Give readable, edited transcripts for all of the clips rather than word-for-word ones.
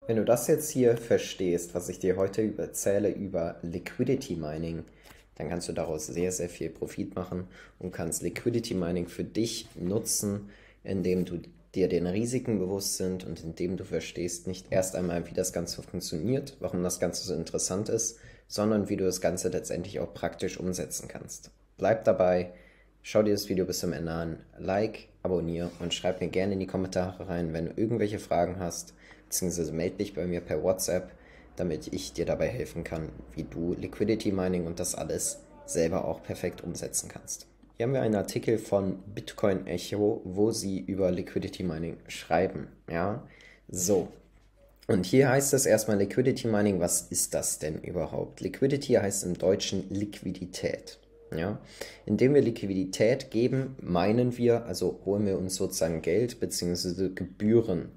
Wenn du das jetzt hier verstehst, was ich dir heute erzähle über Liquidity Mining, dann kannst du daraus sehr, sehr viel Profit machen und kannst Liquidity Mining für dich nutzen, indem du dir den Risiken bewusst sind und indem du verstehst, nicht erst einmal, wie das Ganze funktioniert, warum das Ganze so interessant ist, sondern wie du das Ganze letztendlich auch praktisch umsetzen kannst. Bleib dabei, schau dir das Video bis zum Ende an, like, abonniere und schreib mir gerne in die Kommentare rein, wenn du irgendwelche Fragen hast, beziehungsweise melde dich bei mir per WhatsApp, damit ich dir dabei helfen kann, wie du Liquidity Mining und das alles selber auch perfekt umsetzen kannst. Hier haben wir einen Artikel von Bitcoin Echo, wo sie über Liquidity Mining schreiben. Ja, so. Und hier heißt es erstmal Liquidity Mining. Was ist das denn überhaupt? Liquidity heißt im Deutschen Liquidität. Ja, indem wir Liquidität geben, meinen wir, also holen wir uns sozusagen Geld bzw. Gebühren.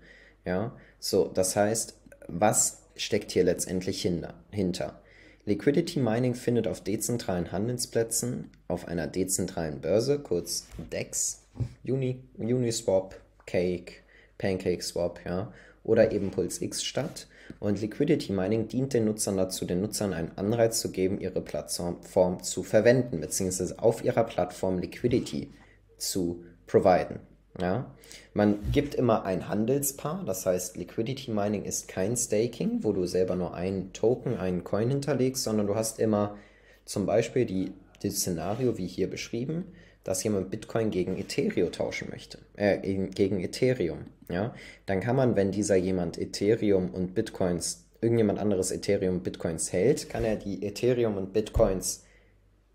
Ja, so, das heißt, was steckt hier letztendlich hinter? Liquidity Mining findet auf dezentralen Handelsplätzen, auf einer dezentralen Börse, kurz DEX, Uniswap, Cake, PancakeSwap, ja, oder eben PulseX statt. Und Liquidity Mining dient den Nutzern dazu, den Nutzern einen Anreiz zu geben, ihre Plattform zu verwenden, beziehungsweise auf ihrer Plattform Liquidity zu providen. Ja? Man gibt immer ein Handelspaar, das heißt Liquidity Mining ist kein Staking, wo du selber nur einen Token, einen Coin hinterlegst, sondern du hast immer zum Beispiel das Szenario, wie hier beschrieben, dass jemand Bitcoin gegen Ethereum tauschen möchte, gegen Ethereum, ja, dann kann man, wenn dieser jemand Ethereum und Bitcoins, irgendjemand anderes Ethereum und Bitcoins hält, kann er die Ethereum und Bitcoins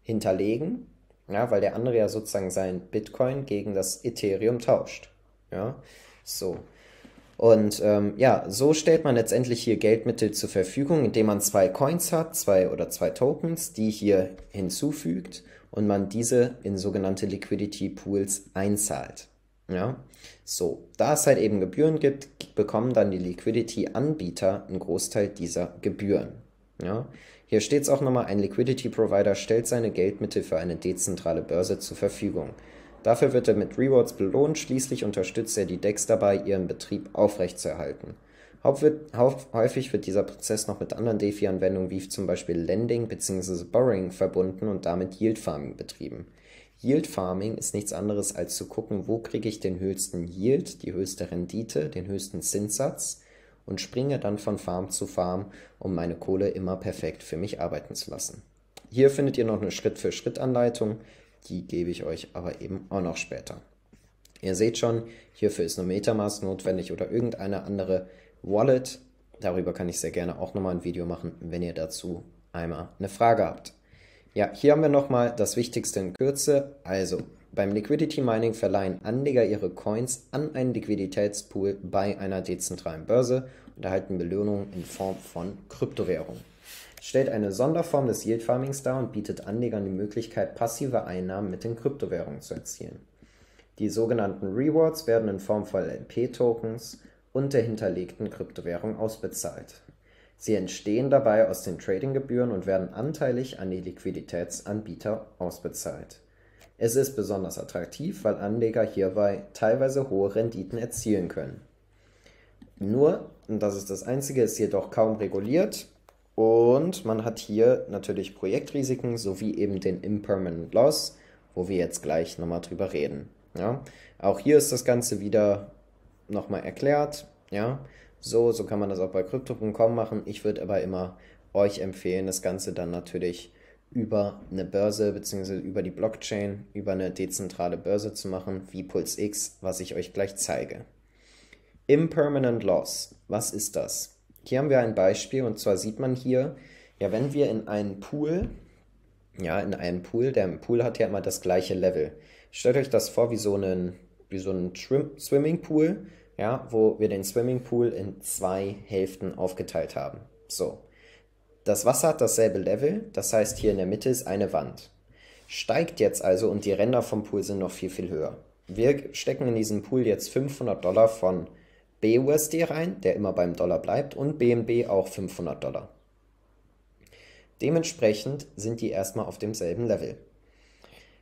hinterlegen, ja, weil der andere ja sozusagen sein Bitcoin gegen das Ethereum tauscht, ja, so. Und ja, so stellt man letztendlich hier Geldmittel zur Verfügung, indem man zwei Coins hat, zwei Tokens, die hier hinzufügt und man diese in sogenannte Liquidity Pools einzahlt. Ja, so, da es halt eben Gebühren gibt, bekommen dann die Liquidity-Anbieter einen Großteil dieser Gebühren. Ja, hier steht es auch nochmal, ein Liquidity Provider stellt seine Geldmittel für eine dezentrale Börse zur Verfügung. Dafür wird er mit Rewards belohnt, schließlich unterstützt er die DEX dabei, ihren Betrieb aufrechtzuerhalten. Häufig wird dieser Prozess noch mit anderen DeFi-Anwendungen wie zum Beispiel Lending bzw. Borrowing verbunden und damit Yield Farming betrieben. Yield Farming ist nichts anderes als zu gucken, wo kriege ich den höchsten Yield, die höchste Rendite, den höchsten Zinssatz und springe dann von Farm zu Farm, um meine Kohle immer perfekt für mich arbeiten zu lassen. Hier findet ihr noch eine Schritt-für-Schritt-Anleitung, die gebe ich euch aber eben auch noch später. Ihr seht schon, hierfür ist nur Metamask notwendig oder irgendeine andere Wallet. Darüber kann ich sehr gerne auch nochmal ein Video machen, wenn ihr dazu einmal eine Frage habt. Ja, hier haben wir nochmal das Wichtigste in Kürze. Also, beim Liquidity Mining verleihen Anleger ihre Coins an einen Liquiditätspool bei einer dezentralen Börse und erhalten Belohnungen in Form von Kryptowährungen. Stellt eine Sonderform des Yield Farmings dar und bietet Anlegern die Möglichkeit, passive Einnahmen mit den Kryptowährungen zu erzielen. Die sogenannten Rewards werden in Form von LP-Tokens und der hinterlegten Kryptowährung ausbezahlt. Sie entstehen dabei aus den Tradinggebühren und werden anteilig an die Liquiditätsanbieter ausbezahlt. Es ist besonders attraktiv, weil Anleger hierbei teilweise hohe Renditen erzielen können. Nur, und das ist das Einzige, ist jedoch kaum reguliert. Und man hat hier natürlich Projektrisiken sowie eben den Impermanent Loss, wo wir jetzt gleich nochmal drüber reden. Ja? Auch hier ist das Ganze wieder nochmal erklärt. Ja? So kann man das auch bei Crypto.com machen. Ich würde aber immer euch empfehlen, das Ganze dann natürlich über eine Börse bzw. über die Blockchain, über eine dezentrale Börse zu machen, wie PulseX, was ich euch gleich zeige. Impermanent Loss, was ist das? Hier haben wir ein Beispiel und zwar sieht man hier, ja, wenn wir in einen Pool, der Pool hat ja immer das gleiche Level. Stellt euch das vor wie so ein Swimmingpool, ja, wo wir den Swimmingpool in zwei Hälften aufgeteilt haben. So, das Wasser hat dasselbe Level, das heißt hier in der Mitte ist eine Wand. Steigt jetzt also und die Ränder vom Pool sind noch viel, viel höher. Wir stecken in diesen Pool jetzt $500 von BUSD rein, der immer beim Dollar bleibt, und BNB auch $500. Dementsprechend sind die erstmal auf demselben Level.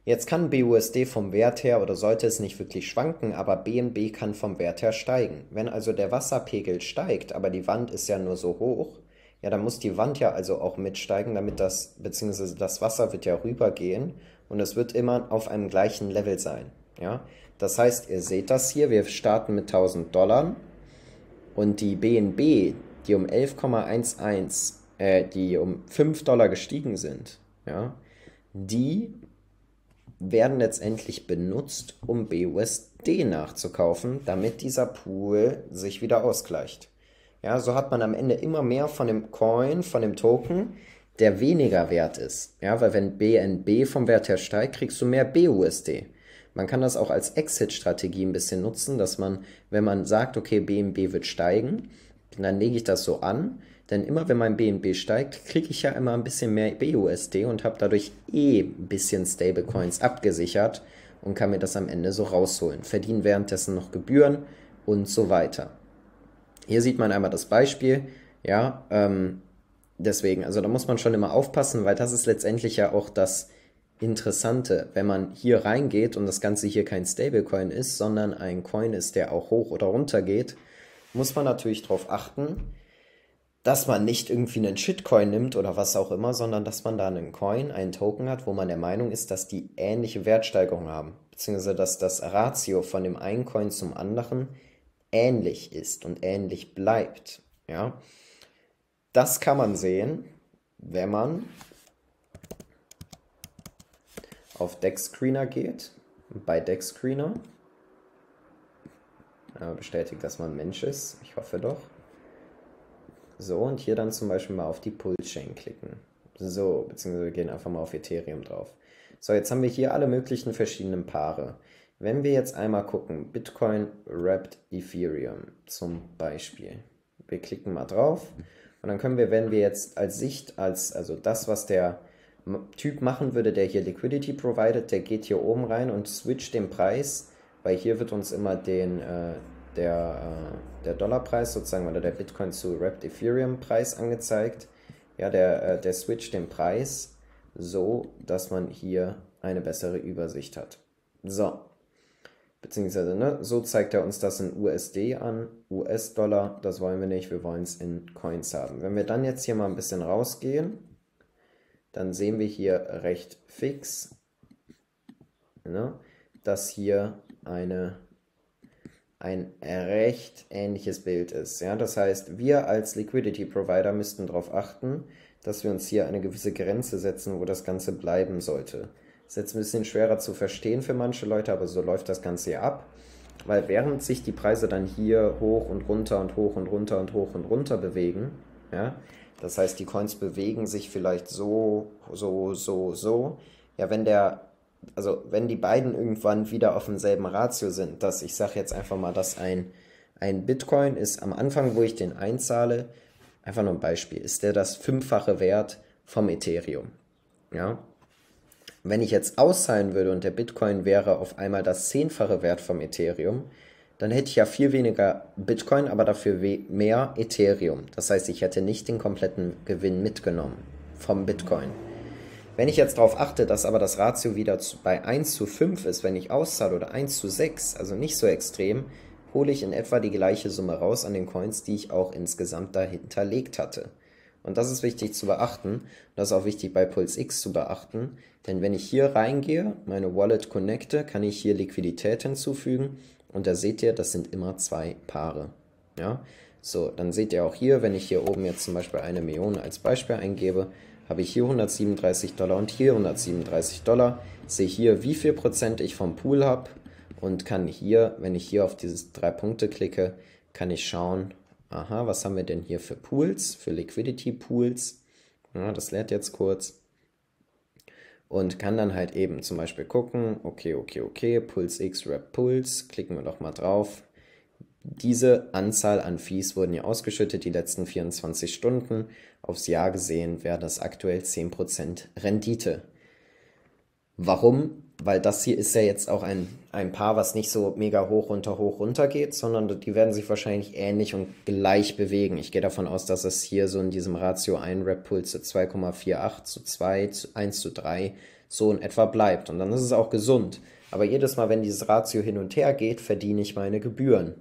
Jetzt kann BUSD vom Wert her oder sollte es nicht wirklich schwanken, aber BNB kann vom Wert her steigen. Wenn also der Wasserpegel steigt, aber die Wand ist ja nur so hoch, ja, dann muss die Wand ja also auch mitsteigen, damit beziehungsweise das Wasser wird ja rübergehen und es wird immer auf einem gleichen Level sein. Ja? Das heißt, ihr seht das hier, wir starten mit 1000 $ und die BNB, die um 11,11, die um 5 $ gestiegen sind, ja, die werden letztendlich benutzt, um BUSD nachzukaufen, damit dieser Pool sich wieder ausgleicht. Ja, so hat man am Ende immer mehr von dem Coin, von dem Token, der weniger wert ist. Ja, weil wenn BNB vom Wert her steigt, kriegst du mehr BUSD. Man kann das auch als Exit-Strategie ein bisschen nutzen, dass man, wenn man sagt, okay, BNB wird steigen, dann lege ich das so an, denn immer wenn mein BNB steigt, kriege ich ja immer ein bisschen mehr BUSD und habe dadurch ein bisschen Stablecoins abgesichert und kann mir das am Ende so rausholen. Verdienen währenddessen noch Gebühren und so weiter. Hier sieht man einmal das Beispiel, ja, deswegen, also da muss man schon immer aufpassen, weil das ist letztendlich ja auch das Interessante, wenn man hier reingeht und das Ganze hier kein Stablecoin ist, sondern ein Coin ist, der auch hoch oder runter geht, muss man natürlich darauf achten, dass man nicht irgendwie einen Shitcoin nimmt oder was auch immer, sondern dass man da einen Coin, einen Token hat, wo man der Meinung ist, dass die ähnliche Wertsteigerung haben, beziehungsweise dass das Ratio von dem einen Coin zum anderen ähnlich ist und ähnlich bleibt. Ja? Das kann man sehen, wenn man auf DexScreener geht, bei DexScreener bestätigt, dass man ein Mensch ist, ich hoffe doch. So, und hier dann zum Beispiel mal auf die Pulse-Chain klicken. So, beziehungsweise wir gehen einfach mal auf Ethereum drauf. So, jetzt haben wir hier alle möglichen verschiedenen Paare. Wenn wir jetzt einmal gucken, Bitcoin Wrapped Ethereum zum Beispiel. Wir klicken mal drauf und dann können wir, wenn wir jetzt als Sicht, also das, was der Typ machen würde, der hier Liquidity provided, der geht hier oben rein und switcht den Preis, weil hier wird uns immer der Dollarpreis sozusagen oder der Bitcoin zu Wrapped Ethereum Preis angezeigt. Ja, der switcht den Preis so, dass man hier eine bessere Übersicht hat. So, beziehungsweise, ne, so zeigt er uns das in USD an, US-Dollar, das wollen wir nicht, wir wollen es in Coins haben. Wenn wir dann jetzt hier mal ein bisschen rausgehen, dann sehen wir hier recht fix, ne, dass hier ein recht ähnliches Bild ist. Ja? Das heißt, wir als Liquidity Provider müssten darauf achten, dass wir uns hier eine gewisse Grenze setzen, wo das Ganze bleiben sollte. Ist jetzt ein bisschen schwerer zu verstehen für manche Leute, aber so läuft das Ganze hier ab. Weil während sich die Preise dann hier hoch und runter und hoch und runter und hoch und runter bewegen, ja, das heißt, die Coins bewegen sich vielleicht so, ja, wenn die beiden irgendwann wieder auf demselben Ratio sind, dass ich sage jetzt einfach mal, dass ein Bitcoin ist am Anfang, wo ich den einzahle, einfach nur ein Beispiel, ist der das 5-fache Wert vom Ethereum. Ja? Wenn ich jetzt auszahlen würde und der Bitcoin wäre auf einmal das 10-fache Wert vom Ethereum, dann hätte ich ja viel weniger Bitcoin, aber dafür mehr Ethereum. Das heißt, ich hätte nicht den kompletten Gewinn mitgenommen vom Bitcoin. Wenn ich jetzt darauf achte, dass aber das Ratio wieder bei 1:5 ist, wenn ich auszahle, oder 1:6, also nicht so extrem, hole ich in etwa die gleiche Summe raus an den Coins, die ich auch insgesamt dahinterlegt hatte. Und das ist wichtig zu beachten. Das ist auch wichtig bei PulseX zu beachten. Denn wenn ich hier reingehe, meine Wallet connecte, kann ich hier Liquidität hinzufügen. Und da seht ihr, das sind immer 2 Paare. Ja? So, dann seht ihr auch hier, wenn ich hier oben jetzt zum Beispiel 1 Million als Beispiel eingebe, habe ich hier $137 und hier $137. Sehe hier, wie viel Prozent ich vom Pool habe und kann hier, wenn ich hier auf diese 3 Punkte klicke, kann ich schauen, aha, was haben wir denn hier für Pools, für Liquidity Pools. Ja, das lädt jetzt kurz. Und kann dann halt eben zum Beispiel gucken, okay, PulseX Wrap Pools, klicken wir doch mal drauf. Diese Anzahl an Fees wurden hier ausgeschüttet, die letzten 24 Stunden. Aufs Jahr gesehen wäre das aktuell 10% Rendite. Warum? Weil das hier ist ja jetzt auch ein Paar, was nicht so mega hoch, runter geht, sondern die werden sich wahrscheinlich ähnlich und gleich bewegen. Ich gehe davon aus, dass es hier so in diesem Ratio ein Rep-Puls zu 2,48 zu 2, zu 1:3 so in etwa bleibt. Und dann ist es auch gesund. Aber jedes Mal, wenn dieses Ratio hin und her geht, verdiene ich meine Gebühren.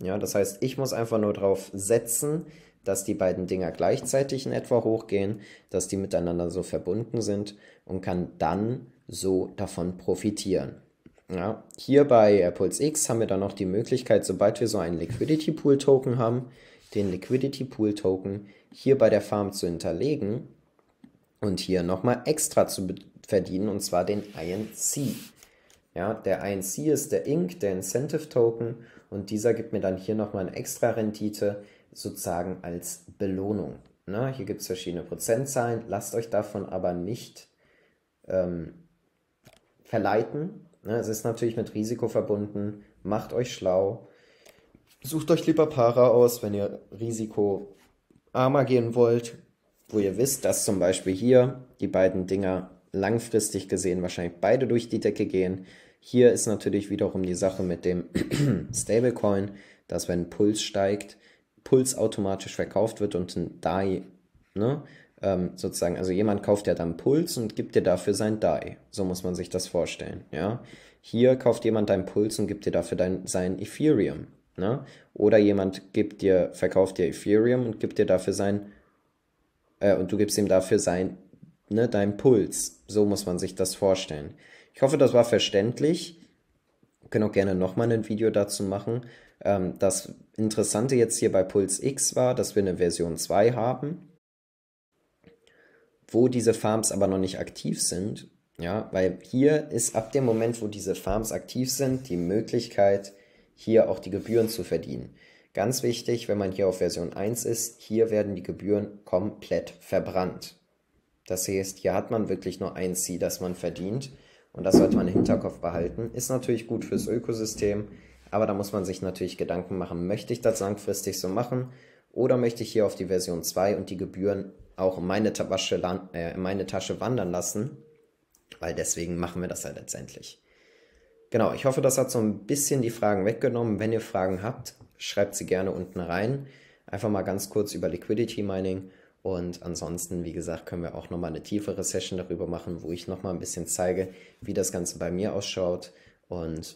Ja, das heißt, ich muss einfach nur darauf setzen, dass die beiden Dinger gleichzeitig in etwa hochgehen, dass die miteinander so verbunden sind und kann dann so davon profitieren. Ja, hier bei Puls X haben wir dann noch die Möglichkeit, sobald wir so einen Liquidity Pool Token haben, den Liquidity Pool Token hier bei der Farm zu hinterlegen und hier nochmal extra zu verdienen, und zwar den INC. Ja, der INC ist der INC, der Incentive Token, und dieser gibt mir dann hier nochmal eine extra Rendite sozusagen als Belohnung. Na, hier gibt es verschiedene Prozentzahlen, lasst euch davon aber nicht verleiten. Es ist natürlich mit Risiko verbunden, macht euch schlau, sucht euch lieber Para aus, wenn ihr risikoarmer gehen wollt, wo ihr wisst, dass zum Beispiel hier die beiden Dinger langfristig gesehen wahrscheinlich beide durch die Decke gehen. Hier ist natürlich wiederum die Sache mit dem Stablecoin, dass wenn Puls steigt, Puls automatisch verkauft wird und ein DAI, ne, sozusagen, also jemand kauft ja dann Puls und gibt dir dafür sein DAI. So muss man sich das vorstellen, ja. Hier kauft jemand deinen Puls und gibt dir dafür sein Ethereum, ne? Oder jemand verkauft dir Ethereum und gibt dir dafür und du gibst ihm dafür dein Puls. So muss man sich das vorstellen. Ich hoffe, das war verständlich. Wir können auch gerne nochmal ein Video dazu machen. Das Interessante jetzt hier bei Puls X war, dass wir eine Version 2 haben, wo diese Farms aber noch nicht aktiv sind. Ja, weil hier ist ab dem Moment, wo diese Farms aktiv sind, die Möglichkeit, hier auch die Gebühren zu verdienen. Ganz wichtig, wenn man hier auf Version 1 ist, hier werden die Gebühren komplett verbrannt. Das heißt, hier hat man wirklich nur ein Ziel, das man verdient, und das sollte man im Hinterkopf behalten. Ist natürlich gut fürs Ökosystem, aber da muss man sich natürlich Gedanken machen, möchte ich das langfristig so machen oder möchte ich hier auf die Version 2 und die Gebühren auch in meine Tasche wandern lassen, weil deswegen machen wir das halt letztendlich. Genau, ich hoffe, das hat so ein bisschen die Fragen weggenommen. Wenn ihr Fragen habt, schreibt sie gerne unten rein. Einfach mal ganz kurz über Liquidity Mining. Und ansonsten, wie gesagt, können wir auch nochmal eine tiefere Session darüber machen, wo ich nochmal ein bisschen zeige, wie das Ganze bei mir ausschaut und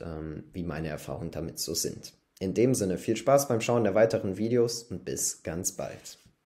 wie meine Erfahrungen damit so sind. In dem Sinne, viel Spaß beim Schauen der weiteren Videos und bis ganz bald.